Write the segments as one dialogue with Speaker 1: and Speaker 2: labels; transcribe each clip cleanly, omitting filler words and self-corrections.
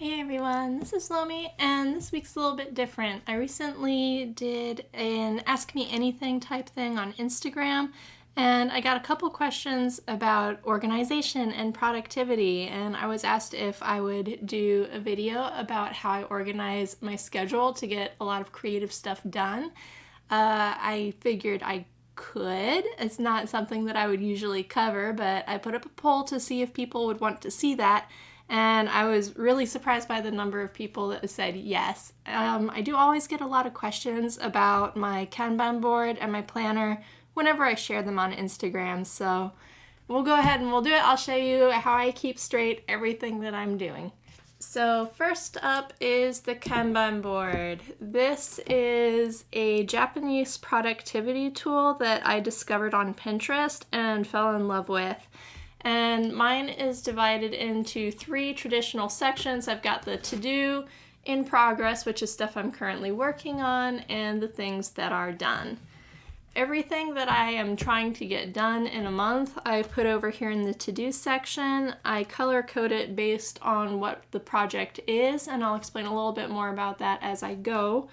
Speaker 1: Hey everyone, this is Lomi, and this week's a little bit different. I recently did an Ask Me Anything type thing on Instagram, and I got a couple questions about organization and productivity, and I was asked if I would do a video about how I organize my schedule to get a lot of creative stuff done. I figured I could. It's not something that I would usually cover, but I put up a poll to see if people would want to see that. And I was really surprised by the number of people that said yes. I do always get a lot of questions about my kanban board and my planner whenever I share them on Instagram. So we'll go ahead and we'll do it. I'll show you how I keep straight everything that I'm doing. So first up is the kanban board. This is a Japanese productivity tool that I discovered on Pinterest and fell in love with. And mine is divided into 3 traditional sections. I've got the to-do, in progress, which is stuff I'm currently working on, and the things that are done. Everything that I am trying to get done in a month, I put over here in the to-do section. I color code it based on what the project is, and I'll explain a little bit more about that as I go.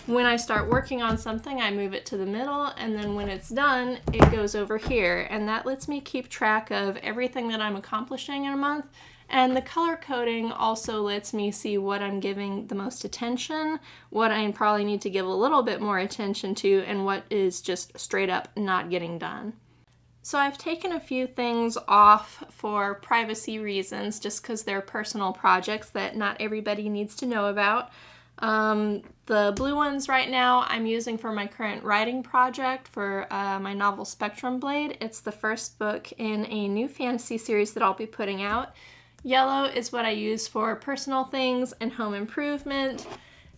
Speaker 1: When I start working on something, I move it to the middle, and then when it's done, it goes over here, and that lets me keep track of everything that I'm accomplishing in a month. And the color coding also lets me see what I'm giving the most attention, what I probably need to give a little bit more attention to, and what is just straight up not getting done. So I've taken a few things off for privacy reasons, just because they're personal projects that not everybody needs to know about. The blue ones right now I'm using for my current writing project for my novel Spectrum Blade. It's the first book in a new fantasy series that I'll be putting out. Yellow is what I use for personal things and home improvement.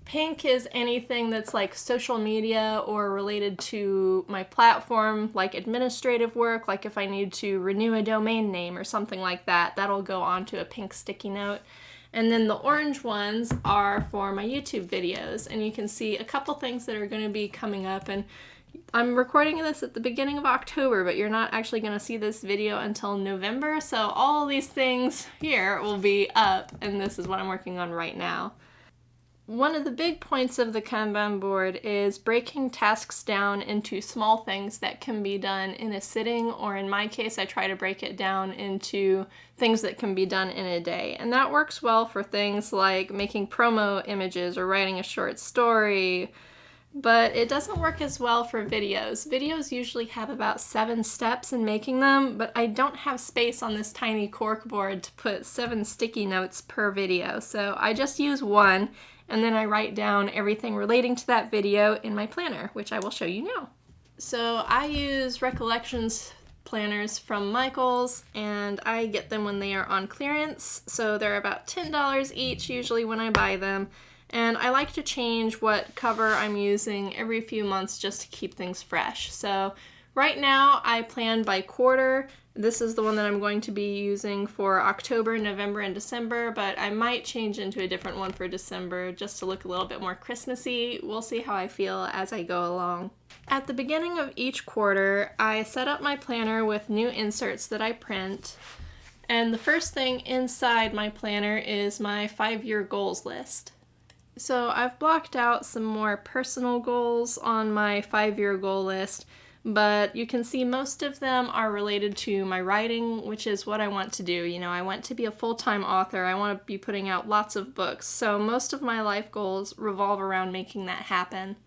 Speaker 1: Pink is anything that's like social media or related to my platform, like administrative work, like if I need to renew a domain name or something like that, that'll go onto a pink sticky note. And then the orange ones are for my YouTube videos, and you can see a couple things that are going to be coming up, and I'm recording this at the beginning of October, but you're not actually going to see this video until November, so all these things here will be up, and this is what I'm working on right now. One of the big points of the kanban board is breaking tasks down into small things that can be done in a sitting, or in my case, I try to break it down into things that can be done in a day. And that works well for things like making promo images or writing a short story, but it doesn't work as well for videos. Videos usually have about 7 steps in making them, but I don't have space on this tiny cork board to put 7 sticky notes per video, so I just use one. And then I write down everything relating to that video in my planner, which I will show you now. So I use Recollections planners from Michaels, and I get them when they are on clearance. So they're about $10 each usually when I buy them. And I like to change what cover I'm using every few months just to keep things fresh. So right now I plan by quarter. This is the one that I'm going to be using for October, November, and December, but I might change into a different one for December just to look a little bit more Christmassy. We'll see how I feel as I go along. At the beginning of each quarter, I set up my planner with new inserts that I print, and the first thing inside my planner is my 5-year goals list. So I've blocked out some more personal goals on my 5-year goal list, but you can see most of them are related to my writing, which is what I want to do. You know, I want to be a full-time author. I want to be putting out lots of books. So most of my life goals revolve around making that happen.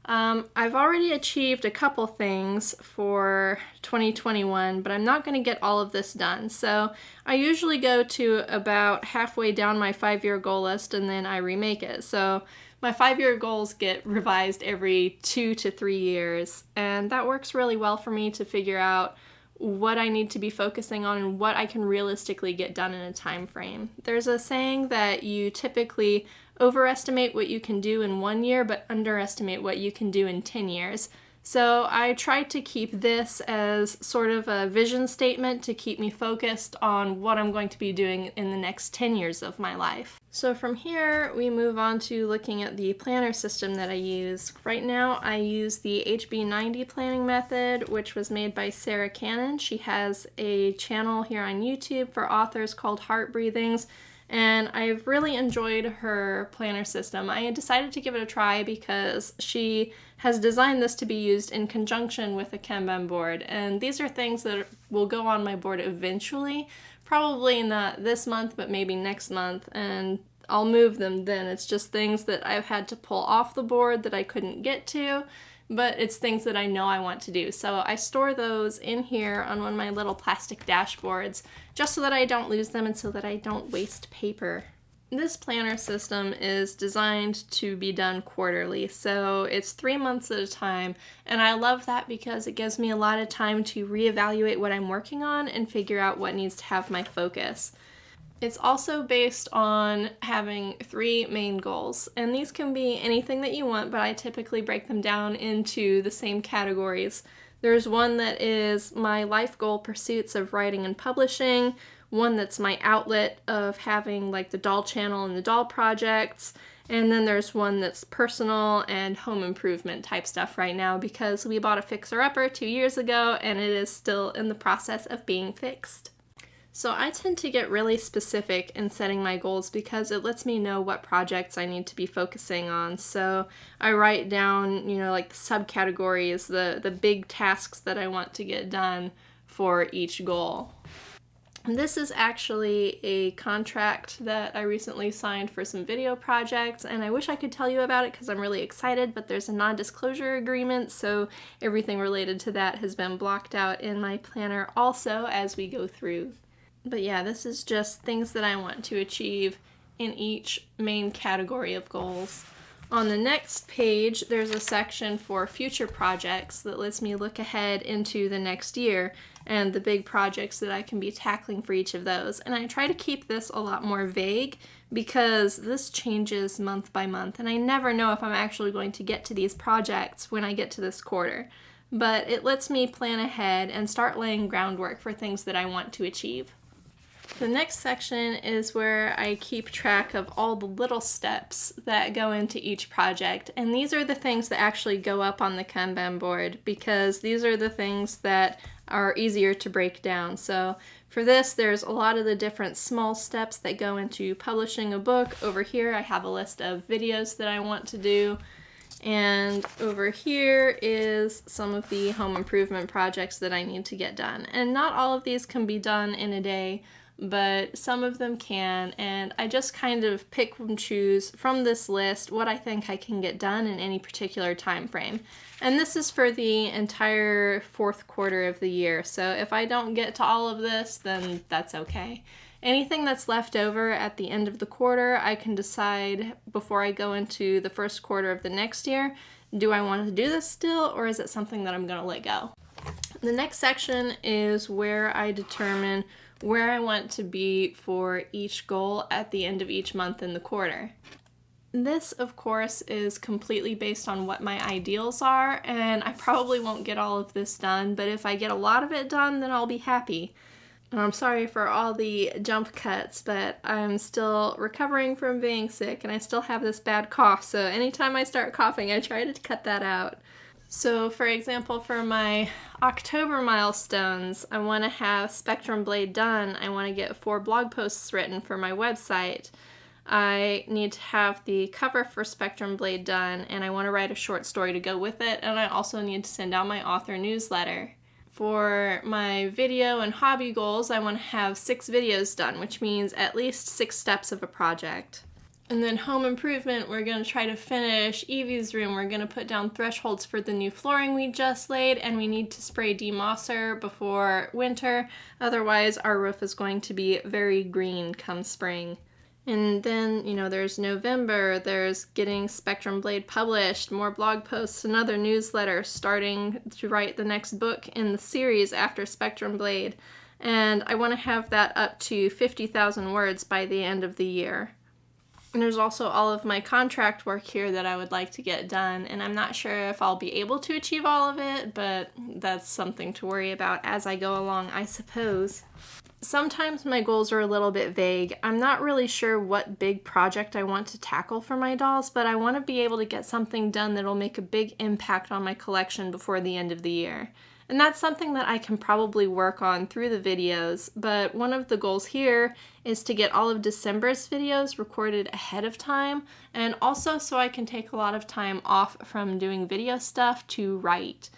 Speaker 1: I've already achieved a couple things for 2021, but I'm not going to get all of this done. So I usually go to about halfway down my 5-year goal list and then I remake it. So my 5-year goals get revised every 2 to 3 years, and that works really well for me to figure out what I need to be focusing on and what I can realistically get done in a time frame. There's a saying that you typically overestimate what you can do in 1 year, but underestimate what you can do in 10 years. So I try to keep this as sort of a vision statement to keep me focused on what I'm going to be doing in the next 10 years of my life. So from here, we move on to looking at the planner system that I use. Right now, I use the HB90 planning method, which was made by Sarah Cannon. She has a channel here on YouTube for authors called Heart Breathings, and I've really enjoyed her planner system. I decided to give it a try because she has designed this to be used in conjunction with a kanban board, and these are things that will go on my board eventually, probably not this month, but maybe next month, and I'll move them then. It's just things that I've had to pull off the board that I couldn't get to, but it's things that I know I want to do. So I store those in here on one of my little plastic dashboards just so that I don't lose them and so that I don't waste paper. This planner system is designed to be done quarterly, so it's 3 months at a time, and I love that because it gives me a lot of time to reevaluate what I'm working on and figure out what needs to have my focus. It's also based on having 3 main goals, and these can be anything that you want, but I typically break them down into the same categories. There's one that is my life goal pursuits of writing and publishing, one that's my outlet of having like the doll channel and the doll projects, and then there's one that's personal and home improvement type stuff right now because we bought a fixer-upper 2 years ago and it is still in the process of being fixed. So I tend to get really specific in setting my goals because it lets me know what projects I need to be focusing on. So I write down, like the subcategories, the big tasks that I want to get done for each goal. This is actually a contract that I recently signed for some video projects, and I wish I could tell you about it because I'm really excited, but there's a non-disclosure agreement, so everything related to that has been blocked out in my planner also as we go through. But yeah, this is just things that I want to achieve in each main category of goals. On the next page, there's a section for future projects that lets me look ahead into the next year and the big projects that I can be tackling for each of those. And I try to keep this a lot more vague because this changes month by month, and I never know if I'm actually going to get to these projects when I get to this quarter. But it lets me plan ahead and start laying groundwork for things that I want to achieve. The next section is where I keep track of all the little steps that go into each project, and these are the things that actually go up on the kanban board because these are the things that are easier to break down. So for this, there's a lot of the different small steps that go into publishing a book. Over here I have a list of videos that I want to do, and over here is some of the home improvement projects that I need to get done. And not all of these can be done in a day, but some of them can, and I just kind of pick and choose from this list what I think I can get done in any particular time frame. And this is for the entire 4th quarter of the year, so if I don't get to all of this, then that's okay. Anything that's left over at the end of the quarter, I can decide before I go into the 1st quarter of the next year, do I want to do this still, or is it something that I'm going to let go? The next section is where I determine where I want to be for each goal at the end of each month in the quarter. This, of course, is completely based on what my ideals are, and I probably won't get all of this done, but if I get a lot of it done, then I'll be happy. And I'm sorry for all the jump cuts, but I'm still recovering from being sick, and I still have this bad cough, so anytime I start coughing, I try to cut that out. So for example, for my October milestones, I want to have Spectrum Blade done. I want to get 4 blog posts written for my website. I need to have the cover for Spectrum Blade done, and I want to write a short story to go with it, and I also need to send out my author newsletter. For my video and hobby goals, I want to have 6 videos done, which means at least 6 steps of a project. And then home improvement, we're going to try to finish Evie's room. We're going to put down thresholds for the new flooring we just laid, and we need to spray demosser before winter. Otherwise, our roof is going to be very green come spring. And then, there's November, there's getting Spectrum Blade published, more blog posts, another newsletter, starting to write the next book in the series after Spectrum Blade. And I want to have that up to 50,000 words by the end of the year. And there's also all of my contract work here that I would like to get done, and I'm not sure if I'll be able to achieve all of it, but that's something to worry about as I go along, I suppose. Sometimes my goals are a little bit vague. I'm not really sure what big project I want to tackle for my dolls, but I want to be able to get something done that'll make a big impact on my collection before the end of the year. And that's something that I can probably work on through the videos, but one of the goals here is to get all of December's videos recorded ahead of time, and also so I can take a lot of time off from doing video stuff to write.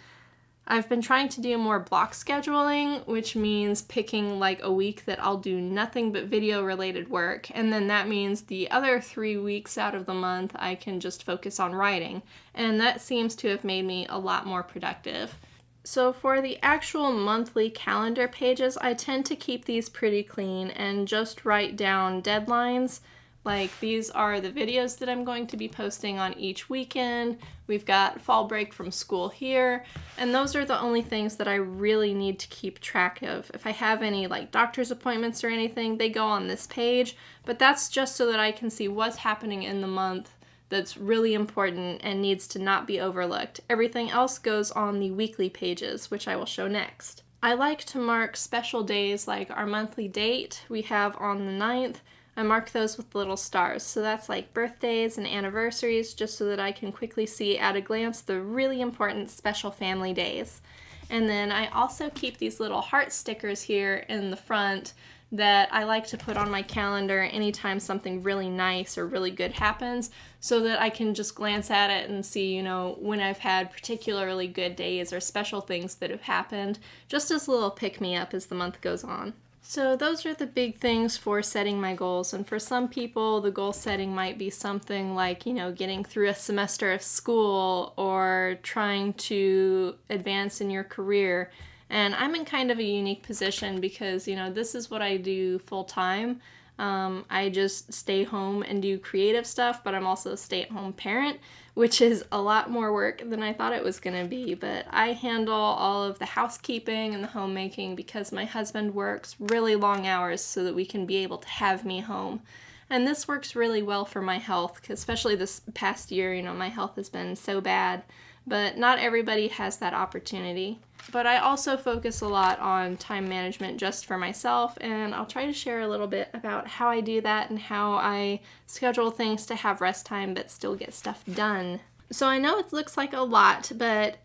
Speaker 1: I've been trying to do more block scheduling, which means picking like a week that I'll do nothing but video related work, and then that means the other 3 weeks out of the month I can just focus on writing, and that seems to have made me a lot more productive. So for the actual monthly calendar pages, I tend to keep these pretty clean and just write down deadlines. Like, these are the videos that I'm going to be posting on each weekend. We've got fall break from school here, and those are the only things that I really need to keep track of. If I have any like doctor's appointments or anything, they go on this page, but that's just so that I can see what's happening in the month that's really important and needs to not be overlooked. Everything else goes on the weekly pages, which I will show next. I like to mark special days like our monthly date we have on the 9th. I mark those with little stars, so that's like birthdays and anniversaries, just so that I can quickly see at a glance the really important special family days. And then I also keep these little heart stickers here in the front that I like to put on my calendar anytime something really nice or really good happens, so that I can just glance at it and see, when I've had particularly good days or special things that have happened, just as a little pick-me-up as the month goes on. So those are the big things for setting my goals, and for some people the goal setting might be something like, getting through a semester of school or trying to advance in your career. And I'm in kind of a unique position because, this is what I do full time. I just stay home and do creative stuff, but I'm also a stay-at-home parent, which is a lot more work than I thought it was going to be. But I handle all of the housekeeping and the homemaking because my husband works really long hours so that we can be able to have me home. And this works really well for my health, especially this past year, my health has been so bad. But not everybody has that opportunity. But I also focus a lot on time management just for myself, and I'll try to share a little bit about how I do that and how I schedule things to have rest time but still get stuff done. So I know it looks like a lot, but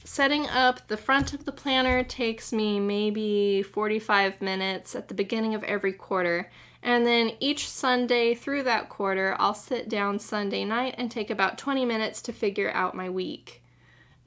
Speaker 1: setting up the front of the planner takes me maybe 45 minutes at the beginning of every quarter. And then each Sunday through that quarter, I'll sit down Sunday night and take about 20 minutes to figure out my week.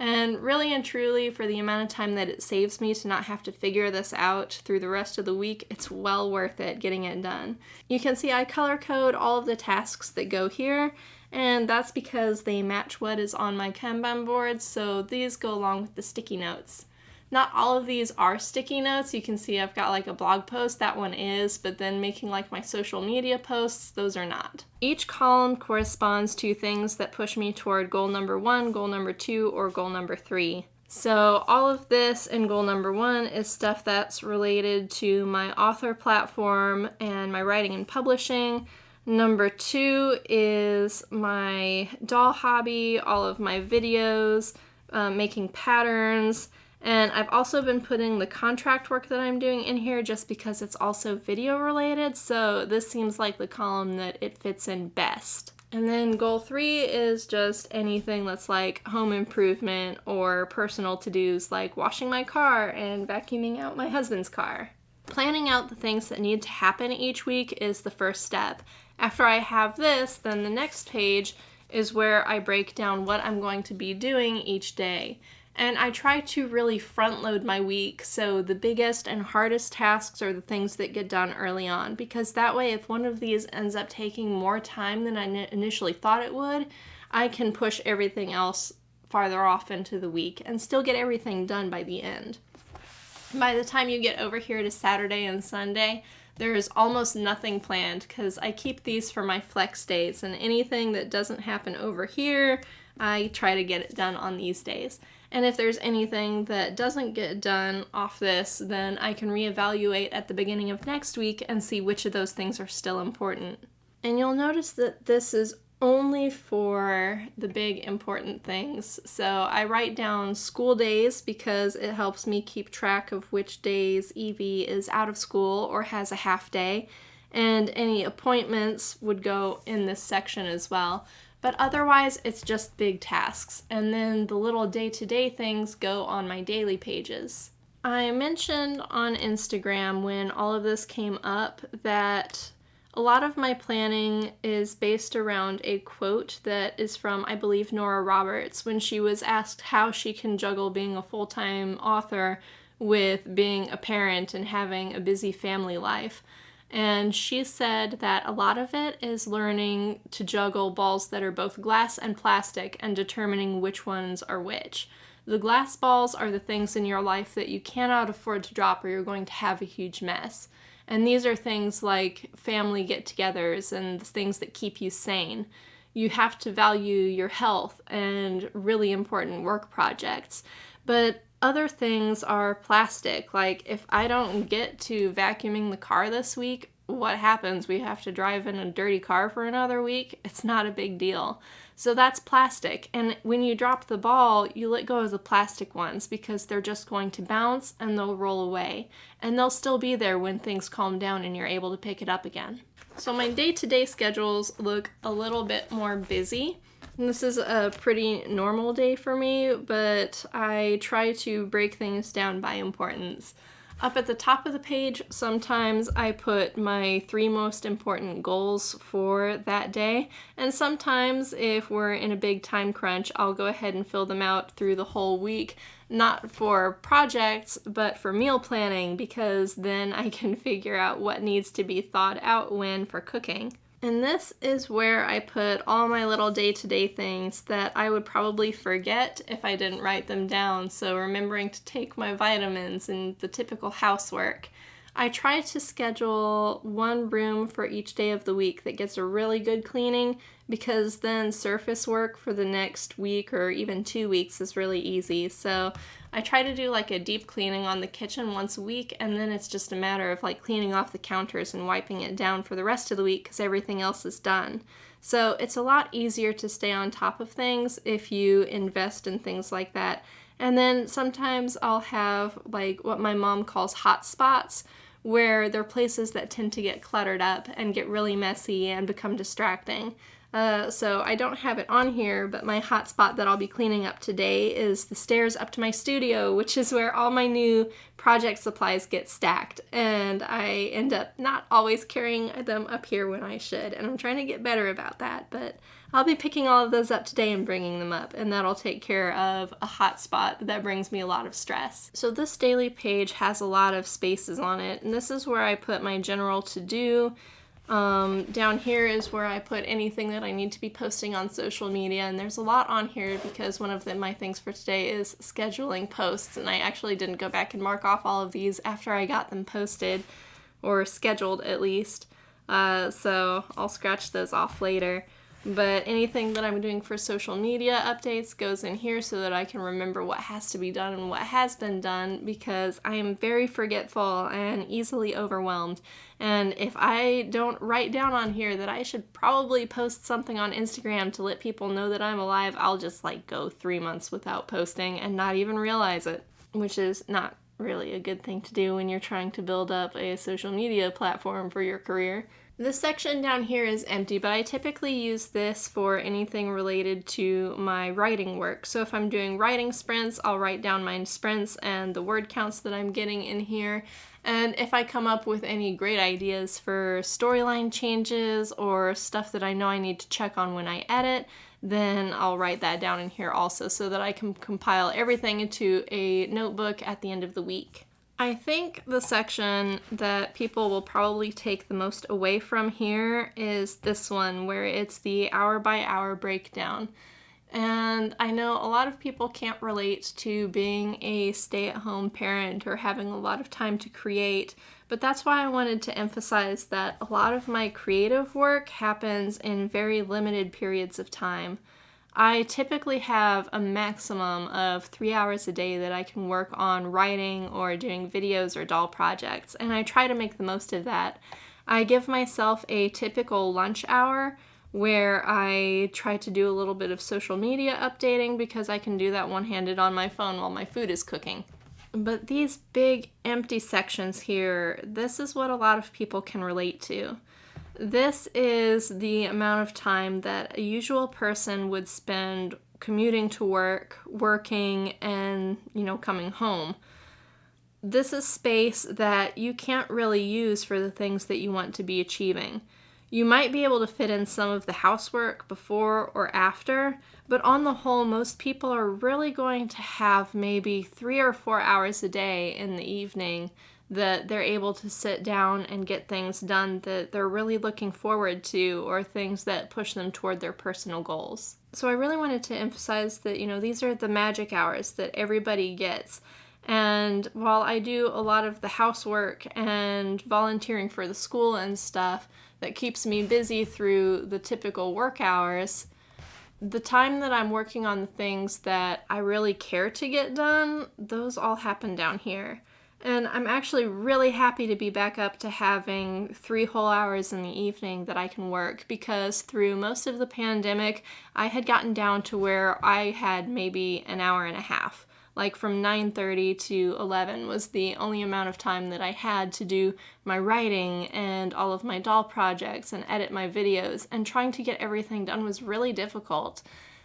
Speaker 1: And really and truly, for the amount of time that it saves me to not have to figure this out through the rest of the week, it's well worth it getting it done. You can see I color code all of the tasks that go here, and that's because they match what is on my kanban board, so these go along with the sticky notes. Not all of these are sticky notes. You can see I've got like a blog post, that one is, but then making like my social media posts, those are not. Each column corresponds to things that push me toward goal number 1, goal number 2, or goal number 3. So all of this in goal number 1 is stuff that's related to my author platform and my writing and publishing. Number 2 is my doll hobby, all of my videos, making patterns. And I've also been putting the contract work that I'm doing in here just because it's also video related, so this seems like the column that it fits in best. And then goal 3 is just anything that's like home improvement or personal to-dos like washing my car and vacuuming out my husband's car. Planning out the things that need to happen each week is the first step. After I have this, then the next page is where I break down what I'm going to be doing each day. And I try to really front load my week, so the biggest and hardest tasks are the things that get done early on, because that way if one of these ends up taking more time than I initially thought it would, I can push everything else farther off into the week and still get everything done by the end. By the time you get over here to Saturday and Sunday, there is almost nothing planned because I keep these for my flex days, and anything that doesn't happen over here, I try to get it done on these days. And if there's anything that doesn't get done off this, then I can reevaluate at the beginning of next week and see which of those things are still important. And you'll notice that this is only for the big important things. So I write down school days because it helps me keep track of which days Evie is out of school or has a half day. And any appointments would go in this section as well. But otherwise, it's just big tasks. And then the little day-to-day things go on my daily pages. I mentioned on Instagram when all of this came up that a lot of my planning is based around a quote that is from, I believe, Nora Roberts, when she was asked how she can juggle being a full-time author with being a parent and having a busy family life. And she said that a lot of it is learning to juggle balls that are both glass and plastic and determining which ones are which. The glass balls are the things in your life that you cannot afford to drop or you're going to have a huge mess. And these are things like family get-togethers and the things that keep you sane. You have to value your health and really important work projects. But other things are plastic. Like if I don't get to vacuuming the car this week, what happens? We have to drive in a dirty car for another week? It's not a big deal. So that's plastic. And when you drop the ball, you let go of the plastic ones because they're just going to bounce and they'll roll away. And they'll still be there when things calm down and you're able to pick it up again. So my day-to-day schedules look a little bit more busy. And this is a pretty normal day for me, but I try to break things down by importance. Up at the top of the page, sometimes I put my 3 most important goals for that day, and sometimes if we're in a big time crunch, I'll go ahead and fill them out through the whole week, not for projects, but for meal planning, because then I can figure out what needs to be thawed out when for cooking. And this is where I put all my little day-to-day things that I would probably forget if I didn't write them down. So remembering to take my vitamins and the typical housework. I try to schedule one room for each day of the week that gets a really good cleaning, because then surface work for the next week or even 2 weeks is really easy. So I try to do like a deep cleaning on the kitchen once a week, and then it's just a matter of like cleaning off the counters and wiping it down for the rest of the week because everything else is done. So it's a lot easier to stay on top of things if you invest in things like that. And then sometimes I'll have like what my mom calls hot spots, where they're places that tend to get cluttered up and get really messy and become distracting. So I don't have it on here, but my hot spot that I'll be cleaning up today is the stairs up to my studio, which is where all my new project supplies get stacked, and I end up not always carrying them up here when I should, and I'm trying to get better about that, but I'll be picking all of those up today and bringing them up, and that'll take care of a hot spot that brings me a lot of stress. So this daily page has a lot of spaces on it, and this is where I put my general to-do. Down here is where I put anything that I need to be posting on social media, and there's a lot on here because one of my things for today is scheduling posts, and I actually didn't go back and mark off all of these after I got them posted, or scheduled at least, so I'll scratch those off later. But anything that I'm doing for social media updates goes in here so that I can remember what has to be done and what has been done, because I am very forgetful and easily overwhelmed. And if I don't write down on here that I should probably post something on Instagram to let people know that I'm alive, I'll just like go 3 months without posting and not even realize it, which is not really a good thing to do when you're trying to build up a social media platform for your career. This section down here is empty, but I typically use this for anything related to my writing work. So if I'm doing writing sprints, I'll write down my sprints and the word counts that I'm getting in here. And if I come up with any great ideas for storyline changes or stuff that I know I need to check on when I edit, then I'll write that down in here also so that I can compile everything into a notebook at the end of the week. I think the section that people will probably take the most away from here is this one, where it's the hour-by-hour breakdown. And I know a lot of people can't relate to being a stay-at-home parent or having a lot of time to create, but that's why I wanted to emphasize that a lot of my creative work happens in very limited periods of time. I typically have a maximum of 3 hours a day that I can work on writing or doing videos or doll projects, and I try to make the most of that. I give myself a typical lunch hour where I try to do a little bit of social media updating because I can do that one-handed on my phone while my food is cooking. But these big empty sections here, this is what a lot of people can relate to. This is the amount of time that a usual person would spend commuting to work, working, and, coming home. This is space that you can't really use for the things that you want to be achieving. You might be able to fit in some of the housework before or after, but on the whole, most people are really going to have maybe 3 or 4 hours a day in the evening that they're able to sit down and get things done that they're really looking forward to, or things that push them toward their personal goals. So I really wanted to emphasize that, these are the magic hours that everybody gets. And while I do a lot of the housework and volunteering for the school and stuff that keeps me busy through the typical work hours, the time that I'm working on the things that I really care to get done, those all happen down here. And I'm actually really happy to be back up to having 3 whole hours in the evening that I can work, because through most of the pandemic, I had gotten down to where I had maybe an hour and a half. Like from 9:30 to 11 was the only amount of time that I had to do my writing and all of my doll projects and edit my videos, and trying to get everything done was really difficult.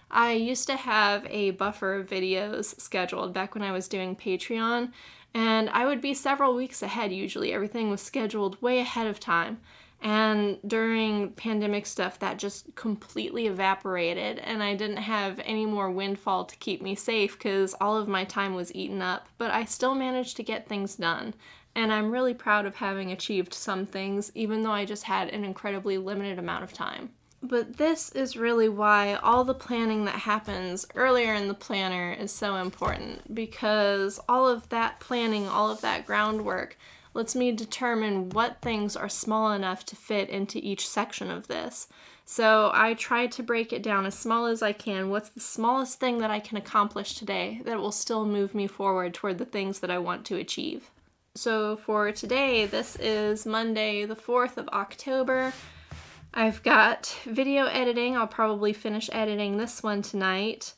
Speaker 1: I used to have a buffer of videos scheduled back when I was doing Patreon, and I would be several weeks ahead usually. Everything was scheduled way ahead of time. And during pandemic stuff, that just completely evaporated, and I didn't have any more windfall to keep me safe because all of my time was eaten up. But I still managed to get things done, and I'm really proud of having achieved some things, even though I just had an incredibly limited amount of time. But this is really why all the planning that happens earlier in the planner is so important, because all of that planning, all of that groundwork, lets me determine what things are small enough to fit into each section of this. So I try to break it down as small as I can. What's the smallest thing that I can accomplish today that will still move me forward toward the things that I want to achieve? So for today, this is Monday, the 4th of October. I've got video editing. I'll probably finish editing this one tonight.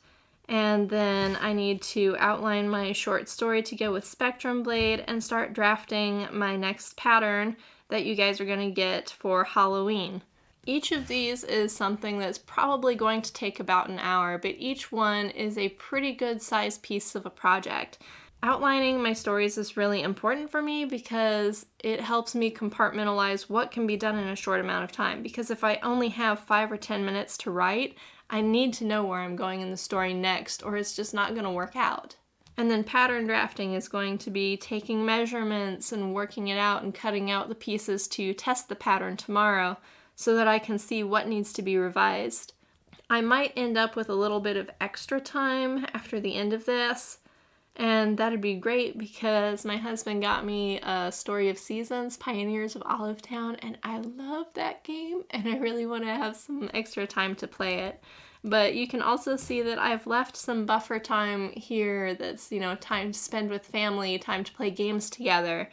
Speaker 1: And then I need to outline my short story to go with Spectrum Blade and start drafting my next pattern that you guys are going to get for Halloween. Each of these is something that's probably going to take about an hour, but each one is a pretty good sized piece of a project. Outlining my stories is really important for me because it helps me compartmentalize what can be done in a short amount of time. Because if I only have 5 or 10 minutes to write, I need to know where I'm going in the story next, or it's just not going to work out. And then pattern drafting is going to be taking measurements and working it out and cutting out the pieces to test the pattern tomorrow so that I can see what needs to be revised. I might end up with a little bit of extra time after the end of this, and that'd be great because my husband got me a Story of Seasons, Pioneers of Olivetown, and I love that game, and I really want to have some extra time to play it. But you can also see that I've left some buffer time here that's, time to spend with family, time to play games together,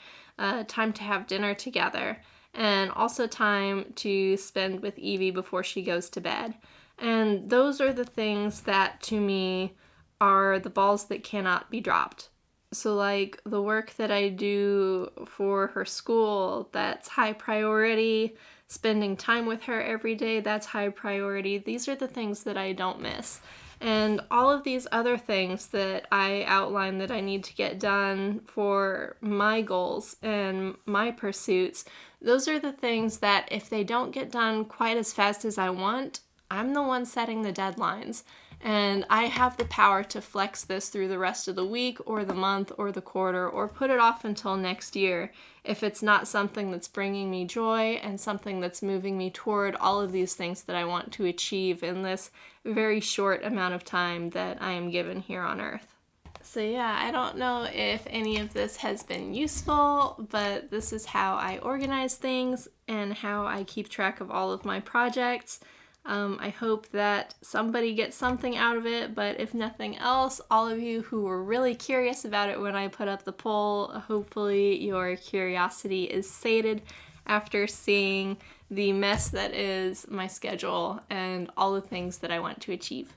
Speaker 1: time to have dinner together, and also time to spend with Evie before she goes to bed. And those are the things that, to me, are the balls that cannot be dropped. So like the work that I do for her school, that's high priority. Spending time with her every day, that's high priority. These are the things that I don't miss. And all of these other things that I outline that I need to get done for my goals and my pursuits, those are the things that if they don't get done quite as fast as I want, I'm the one setting the deadlines. And I have the power to flex this through the rest of the week or the month or the quarter, or put it off until next year if it's not something that's bringing me joy and something that's moving me toward all of these things that I want to achieve in this very short amount of time that I am given here on Earth. So yeah, I don't know if any of this has been useful, but this is how I organize things and how I keep track of all of my projects. I hope that somebody gets something out of it, but if nothing else, all of you who were really curious about it when I put up the poll, hopefully your curiosity is sated after seeing the mess that is my schedule and all the things that I want to achieve.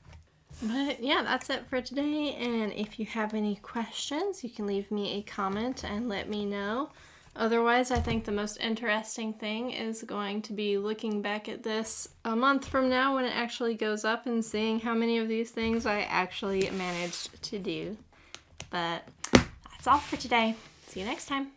Speaker 1: But yeah, that's it for today, and if you have any questions, you can leave me a comment and let me know. Otherwise, I think the most interesting thing is going to be looking back at this a month from now when it actually goes up and seeing how many of these things I actually managed to do. But that's all for today. See you next time.